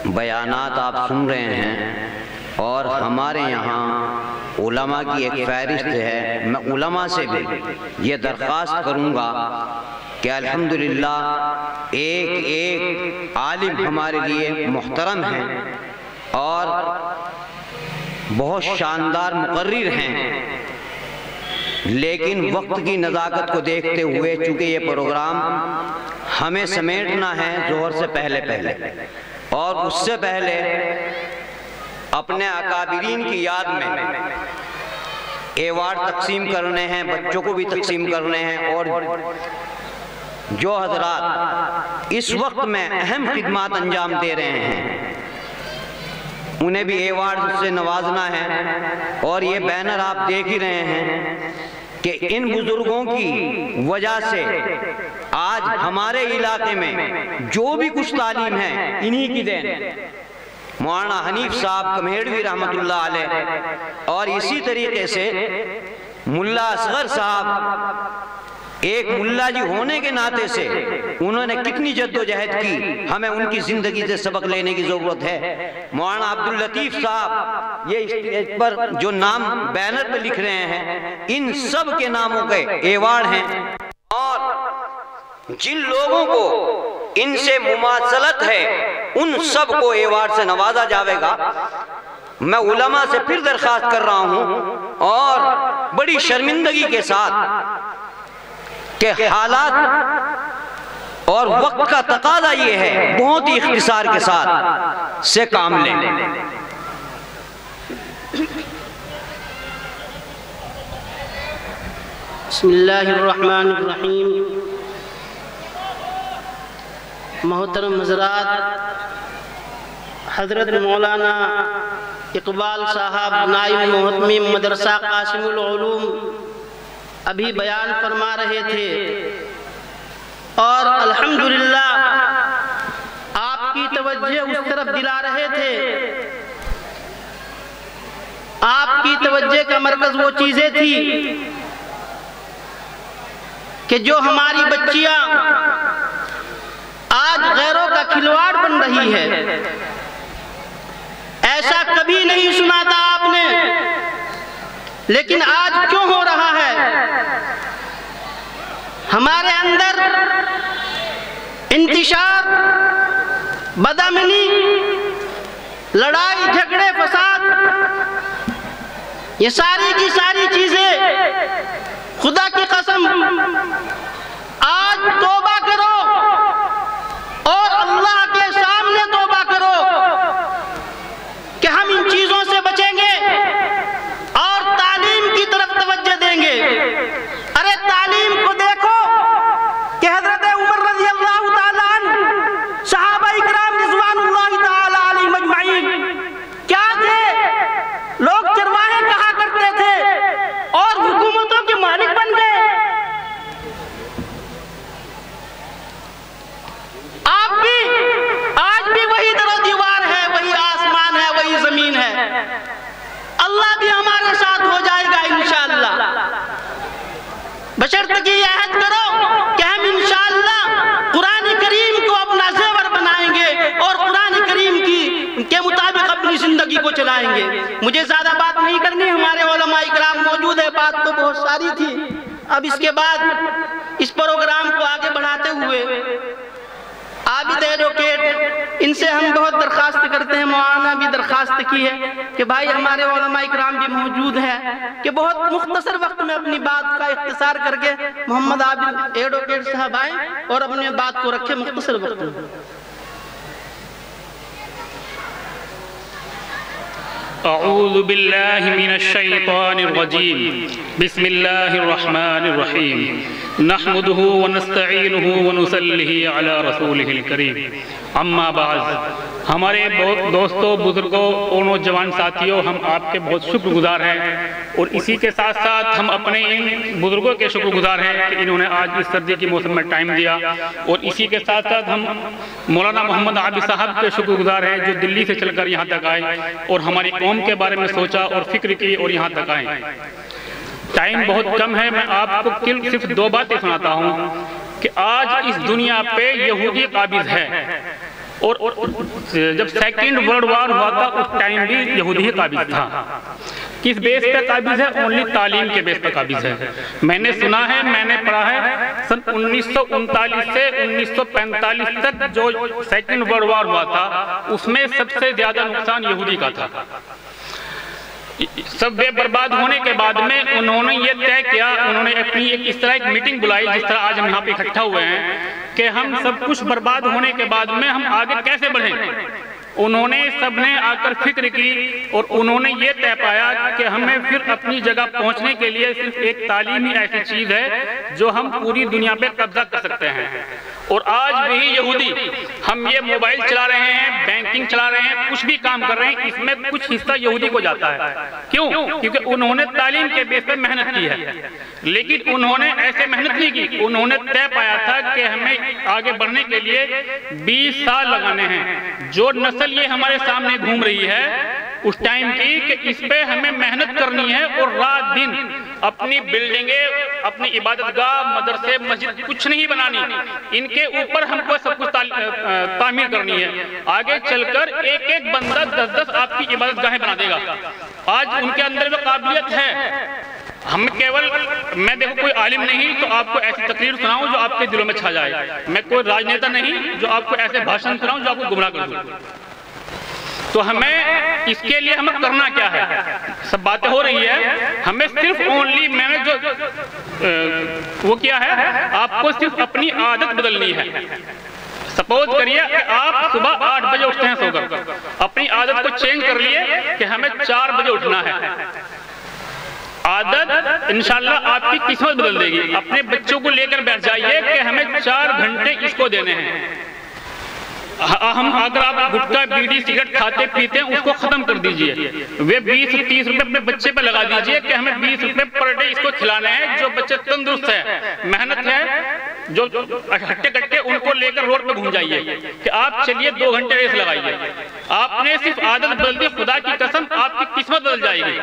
बयानात आप सुन रहे हैं और हमारे यहाँ उलमा की एक फहरिस्त है। मैं उलमा से भी ये दरख्वास्त करूँगा कि अल्हम्दुलिल्लाह एक एक आलिम हमारे लिए मुहतरम हैं और बहुत शानदार मुकर्रिर हैं, लेकिन वक्त की नज़ाकत को देखते हुए चूँकि ये प्रोग्राम हमें समेटना है ज़ोहर से पहले और उससे पहले अपने अकाबिरीन की याद में एवार्ड तकसीम करने हैं, बच्चों को भी तकसीम करने हैं और जो हजरात इस वक्त में अहम खिदमात अंजाम दे रहे हैं उन्हें भी एवार्ड से नवाजना है। और ये बैनर आप देख ही रहे हैं कि इन बुजुर्गों की वजह से आज हमारे इलाके में जो भी कुछ तालीम है इन्हीं की देन। मौलाना हनीफ साहब कमेड़वी रहमतुल्लाह अलैह और इसी तरीके से मुल्ला असगर साहब एक मुल्ला जी होने के नाते से उन्होंने कितनी जद्दोजहद की, हमें उनकी जिंदगी से सबक लेने की जरूरत है। मौलाना अब्दुल लतीफ साहब ये स्टेज पर जो नाम बैनर पे लिख रहे हैं इन सब के नामों के एवार्ड हैं और जिन लोगों को इनसे मुमासलत है उन सब को एवार्ड से नवाजा जाएगा। मैं उलमा से फिर दरख्वास्त कर रहा हूं और बड़ी शर्मिंदगी के साथ के हालात और वक्त का तकाजा ये है बहुत ही इख्तिसार के साथ से काम लें। बिस्मिल्लाहिर्रहमानिर्रहीम। मोहतरम हज़रात, हज़रत मौलाना इकबाल साहब नाइब मोहतमिम मदरसा कासिमुल उलूम अभी बयान फरमा रहे थे और अल्हम्दुलिल्लाह आपकी तवज्जो उस तरफ दिला रहे थे। आपकी तवज्जो का मरकज वो चीजें थी कि जो हमारी बच्चियां आज गैरों का खिलवाड़ बन रही है, ऐसा कभी नहीं सुना था आपने, लेकिन आज क्यों हो रहा है? हमारे अंदर इंतिशार, बदअमनी, लड़ाई झगड़े फसाद, ये सारी की सारी चीजें खुदा की कसम आज तौबा करो और अल्लाह के सामने तौबा करो कि हम इन चीजों से बचेंगे और तालीम की तरफ तवज्जो देंगे। अरे तालीम को देखो कि हजरत उमर रज़ियल्लाहु ताला अन्हु, सहाबा इकराम रिज़वानुल्लाहि ताला अलैहिम अजमाइन क्या थे? लोग चरवाहे कहा करते थे और हुकूमतों के मालिक बन गए। आप भी आज भी वही दरो दीवार है, वही आसमान है, वही जमीन है। अल्लाह भी हमारे साथ हो जाएगा इंशाअल्लाह। बशर्त की अहद करो कि हम इंशाअल्लाह कुरान करीम को अपना ज़ेवर बनाएंगे और कुरान करीम के मुताबिक अपनी जिंदगी को चलाएंगे। मुझे ज्यादा बात नहीं करनी, हमारे उलमा इकराम मौजूद है, बात तो बहुत सारी थी। अब इसके बाद इस प्रोग्राम को आगे बढ़ाते हुए आबिद एडवोकेट, इनसे हम बहुत दरखास्त करते हैं, मौलाना भी दरखास्त की है कि भाई हमारे उलमा इकराम भी मौजूद है कि बहुत मुख्तसर वक्त में अपनी बात का इख्तिसार करके मोहम्मद आबिद एडवोकेट साहब आए और अपनी बात को रखे मुख्तसर वक्त में। अऊज़ु बिल्लाहि मिनश शैतानिर रजीम। बिस्मिल्लाहिर रहमानिर रहीम। नहमदुहु व नस्तईनुहु व नुसल्लिहि अला रसूलिहिल करीम। अम्मा बाद, हमारे दोस्तों, बुजुर्गों और नौजवान साथियों, हम आपके बहुत शुक्रगुजार हैं और इसी के साथ साथ हम अपने इन बुजुर्गों के शुक्रगुजार हैं कि इन्होंने आज इस सर्दी के मौसम में टाइम दिया। और इसी के साथ साथ हम मौलाना मोहम्मद आबिद साहब के शुक्रगुजार हैं जो दिल्ली से चलकर यहाँ तक आए और हमारी कौम के बारे में सोचा और फिक्र की और यहाँ तक आए। टाइम बहुत कम है, मैं आपको सिर्फ दो बातें सुनाता हूँ कि आज इस दुनिया पे यहूदी काबिज है और जब सेकेंड वर्ल्ड वॉर हुआ था उस टाइम भी यहूदी ही काबिज था। किस बेस पे काबिज है? ओनली तालीम के बेस पे काबिज है। मैंने सुना है, मैंने पढ़ा है, सन 1939 से 1945 तक जो सेकेंड वर्ल्ड वॉर हुआ था उसमें सबसे ज्यादा नुकसान यहूदी का था। सब वे बर्बाद होने के बाद में उन्होंने ये तय किया, उन्होंने अपनी एक इस तरह एक मीटिंग बुलाई जिस तरह आज हम यहाँ पे इकट्ठा हुए हैं कि हम सब कुछ बर्बाद होने के बाद में हम आगे कैसे बढ़ें। उन्होंने सबने आकर फिक्र की और उन्होंने ये तय पाया कि हमें फिर अपनी जगह पहुंचने के लिए सिर्फ एक तालीम ही ऐसी चीज है जो हम पूरी दुनिया पे कब्जा कर सकते हैं। और आज भी यहूदी, हम ये मोबाइल चला रहे हैं, बैंकिंग चला रहे हैं, कुछ भी काम कर रहे हैं, इसमें कुछ हिस्सा यहूदी को जाता है। क्यों? क्योंकि उन्होंने तालीम के बेस पे मेहनत की है, लेकिन उन्होंने ऐसे मेहनत नहीं की। उन्होंने तय पाया था कि हमें आगे बढ़ने के लिए 20 साल लगाने हैं। जो नस्ल ये हमारे सामने घूम रही है उस टाइम की, कि इस पे हमें मेहनत करनी है और रात दिन अपनी बिल्डिंगें, अपनी इबादतगाह, मदरसे, मस्जिद कुछ नहीं बनानी, इनके ऊपर हमको सब कुछ तामीर करनी है। आगे चलकर एक एक बंदा 10-10 आपकी इबादतगाहें बना देगा। आज उनके अंदर वो काबिलियत है। हम केवल, मैं देखो कोई आलिम नहीं तो आपको ऐसी तकरीर सुनाऊं जो आपके दिलों में छा जाए, मैं कोई राजनेता नहीं जो आपको ऐसे भाषण सुनाऊं जो आपको गुमराह कर दूं। तो हमें इसके लिए हमें करना क्या है? सब बातें हो रही है, हमें सिर्फ ओनली, मैंने जो वो किया है, आपको सिर्फ अपनी आदत बदलनी है। सपोज करिए कि आप सुबह 8 बजे उठते हैं सोकर, अपनी आदत को चेंज कर लिए कि हमें 4 बजे उठना है। आदत इंशाल्लाह आपकी किस्मत बदल देगी। अपने बच्चों को लेकर बैठ जाइए कि हमें 4 घंटे इसको देने हैं। हम अगर आप गुटखा, बीड़ी, सिगरेट खाते पीते हैं उसको खत्म कर दीजिए। वे 20-30 रुपए अपने बच्चे पे लगा दीजिए कि हमें 20 रुपए पर डे इसको खिलाने हैं। जो बच्चे तंदुरुस्त है, मेहनत है, जो हट्टे कट्टे, उनको लेकर रोड पे घूम जाइए कि आप चलिए 2 घंटे रेस लगाइए। आपने सिर्फ आदत बदल दी, खुदा की कसम आपकी किस्मत बदल जाएगी।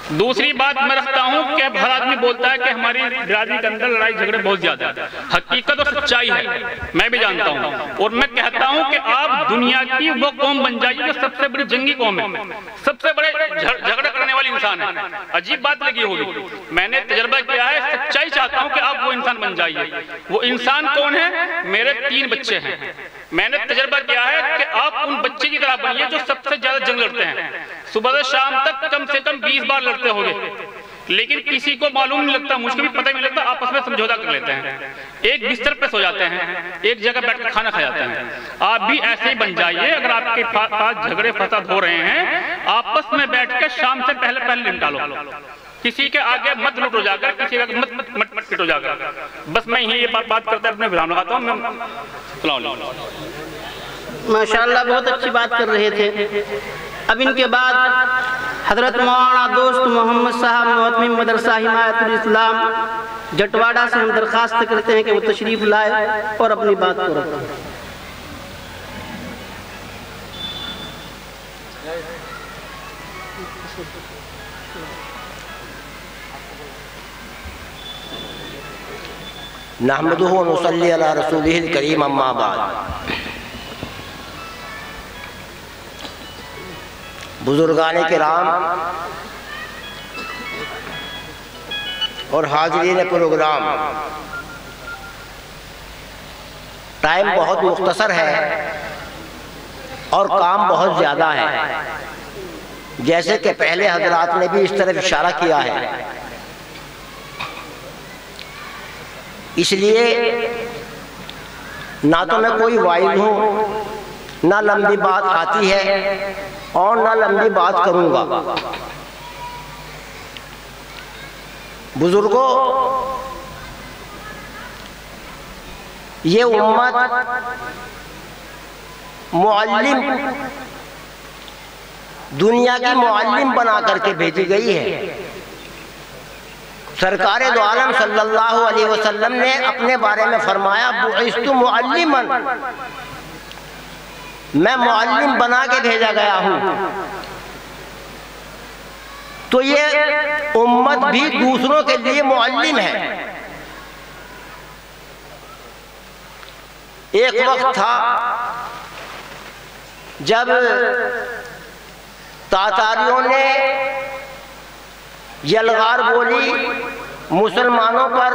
दूसरी बात मैं रखता हूँ कि हर आदमी बोलता है कि हमारी बिरादरी के अंदर लड़ाई झगड़े बहुत ज्यादा है। हकीकत और सच्चाई है, मैं भी जानता हूँ। और मैं कहता हूँ कि आप दुनिया की वो कौम बन जाइए जो सबसे बड़ी जंगी कौम है, सबसे बड़े झगड़ा करने वाली इंसान है। अजीब बात लगी होगी, मैंने तजर्बा किया है, सच्चाई चाहता हूँ कि आप वो इंसान बन जाइए। वो इंसान कौन है? मेरे 3 बच्चे हैं। मैंने तजर्बा किया है कि आप उन बच्चे की तरह बनिए जो सबसे ज्यादा जंग लड़ते हैं। सुबह से शाम तक कम से कम 20 बार लड़ते होंगे, लेकिन किसी को मालूम नहीं लगता, मुझको भी पता नहीं लगता, आपस में समझौता कर लेते हैं, एक बिस्तर पे सो जाते हैं, एक जगह बैठकर खाना खा जाते हैं। आप भी ऐसे ही बन जाइए। अगर आपके पास झगड़े फसाद हो रहे हैं, आपस में बैठकर शाम से पहले निपटा लो। किसी के आगे मत लुटो जाकर, किसी के मत पिटो जाकर। बस मैं यही ये बात करते अपने विराम लगाता हूँ। माशाअल्लाह बहुत अच्छी बात कर रहे थे। अब इनके बाद हजरत मौलाना दोस्त मोहम्मद साहब मोहतमिम मदरसा हिमायतुल इस्लाम जटवाड़ा से हम दरखास्त करते हैं कि वो तशरीफ लाए और अपनी बात को रखें। नहमदुहु व नुसल्ली अला रसूलिहिल करीम, अम्मा बाद। बुजुर्गान किराम और हाज़रीन प्रोग्राम, टाइम बहुत मुख्तसर है और काम बहुत ज़्यादा है। जैसे कि पहले हजरात ने भी इस तरफ इशारा किया है, इसलिए ना तो मैं कोई वाइज हूँ, ना लंबी बात आती है और ना लंबी बात करूँगा। बुजुर्गों, ये उम्मत मुअल्लिम, दुनिया की मुअल्लिम बना करके भेजी गई है। सरकारे दो आलम सल्लल्लाहु अलैहि वसल्लम ने अपने बारे में फरमाया, बुइस्तु मुअल्लिमन, मैं मुअल्लिम बना के भेजा गया हूँ। तो ये उम्मत भी दूसरों के लिए मुअल्लिम है। एक वक्त था जब तातारियों ने यलगार बोली मुसलमानों पर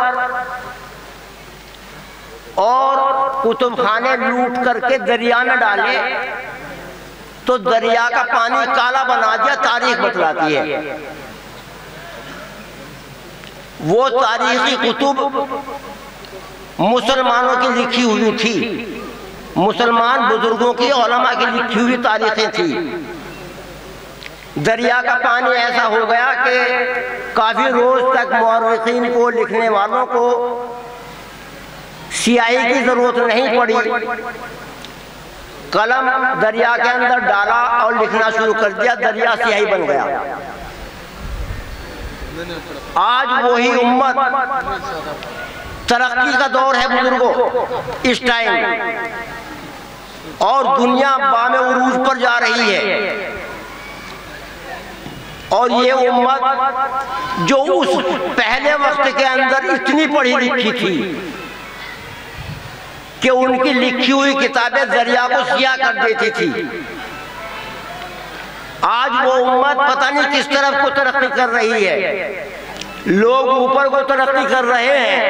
और कुतुब खाने लूट करके दरिया में डाले, तो दरिया का पानी काला बना दिया, तारीख बतलाती है। वो तारीखी कुतुब मुसलमानों की लिखी हुई थी, मुसलमान बुजुर्गों की, उलमा की लिखी हुई तारीखें थी। दरिया का पानी ऐसा हो गया कि काफी रोज तक मुअर्रिखीन को, लिखने वालों को स्याही की जरूरत नहीं पड़ी। कलम दरिया के अंदर डाला और लिखना शुरू कर दिया, दरिया स्याही बन गया। आज वही उम्मत, तरक्की का दौर है बुजुर्गों इस टाइम, और दुनिया बामे उरूज पर जा रही है। और ये उम्मत जो उस पहले वक्त के अंदर इतनी पढ़ी लिखी थी कि उनकी लिखी हुई किताबें दरिया को सिया कर देती थी, आज वो उम्मत पता नहीं किस तरफ को तरक्की कर रही है। लोग ऊपर को तरक्की कर रहे हैं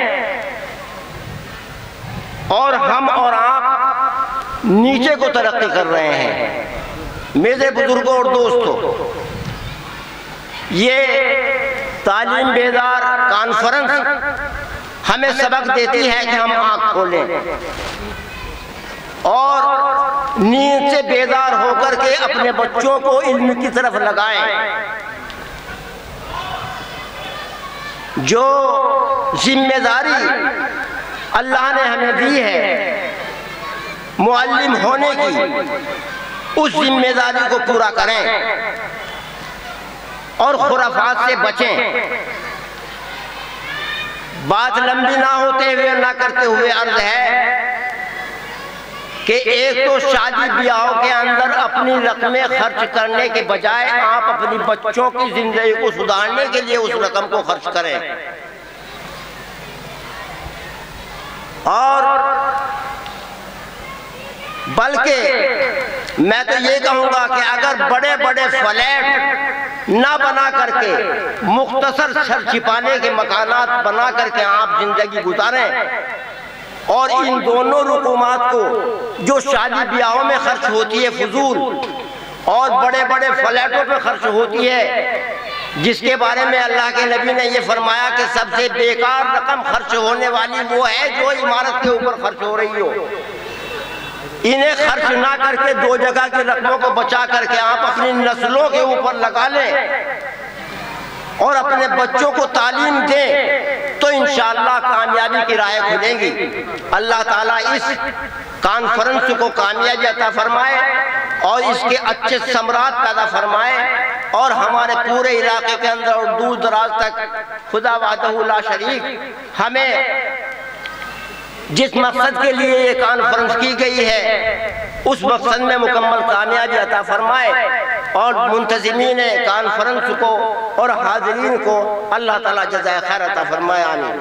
और हम और आप नीचे को तरक्की कर रहे हैं। मेरे बुजुर्गों और दोस्तों, ये तालीम बेदार कॉन्फ्रेंस हमें सबक देती है कि हम आंख खोलें और नींद से बेदार होकर के अपने बच्चों को इल्म की तरफ लगाएं। जो जिम्मेदारी अल्लाह ने हमें दी है मुअल्लिम होने की, उस जिम्मेदारी को पूरा करें और खुराफात से बचें। बात लंबी ना होते हुए, ना करते हुए अर्ज है कि एक तो शादी ब्याह के अंदर अपनी रकमें खर्च करने के बजाय आप अपनी बच्चों की जिंदगी को सुधारने के लिए उस रकम को खर्च करें। और बल्कि मैं तो ये कहूंगा कि अगर बड़े बड़े फ्लैट ना बना करके मुख्तसर सर छिपाने के मकानात बना करके आप जिंदगी गुजारें और इन दोनों रुकुमात को जो शादी ब्याहों में खर्च होती है फजूल और बड़े बड़े फ्लैटों पे खर्च होती है, जिसके बारे में अल्लाह के नबी ने ये फरमाया कि सबसे बेकार रकम खर्च होने वाली वो है जो इमारत के ऊपर खर्च हो रही हो। इन्हें खर्च ना करके दो जगह की रकमों को बचा करके आप अपनी नस्लों के ऊपर लगा लें और अपने बच्चों को तालीम दें तो इंशाअल्लाह कामयाबी की राहें खुलेंगी। अल्लाह ताला इस कॉन्फ्रेंस को कामयाबी अता फरमाए और इसके अच्छे समरात पैदा फरमाए और हमारे पूरे इलाके के अंदर और दूर दराज तक खुदा वहदहू ला शरीक हमें जिस मकसद के लिए ये कॉन्फ्रेंस की गई है उस मकसद में मुकम्मल कामयाबी अता फरमाए और मुंतज़िमीन कॉन्फ्रेंस को और हाज़रीन को अल्लाह ताला जज़ाए खैर अता फरमाए। आमीन।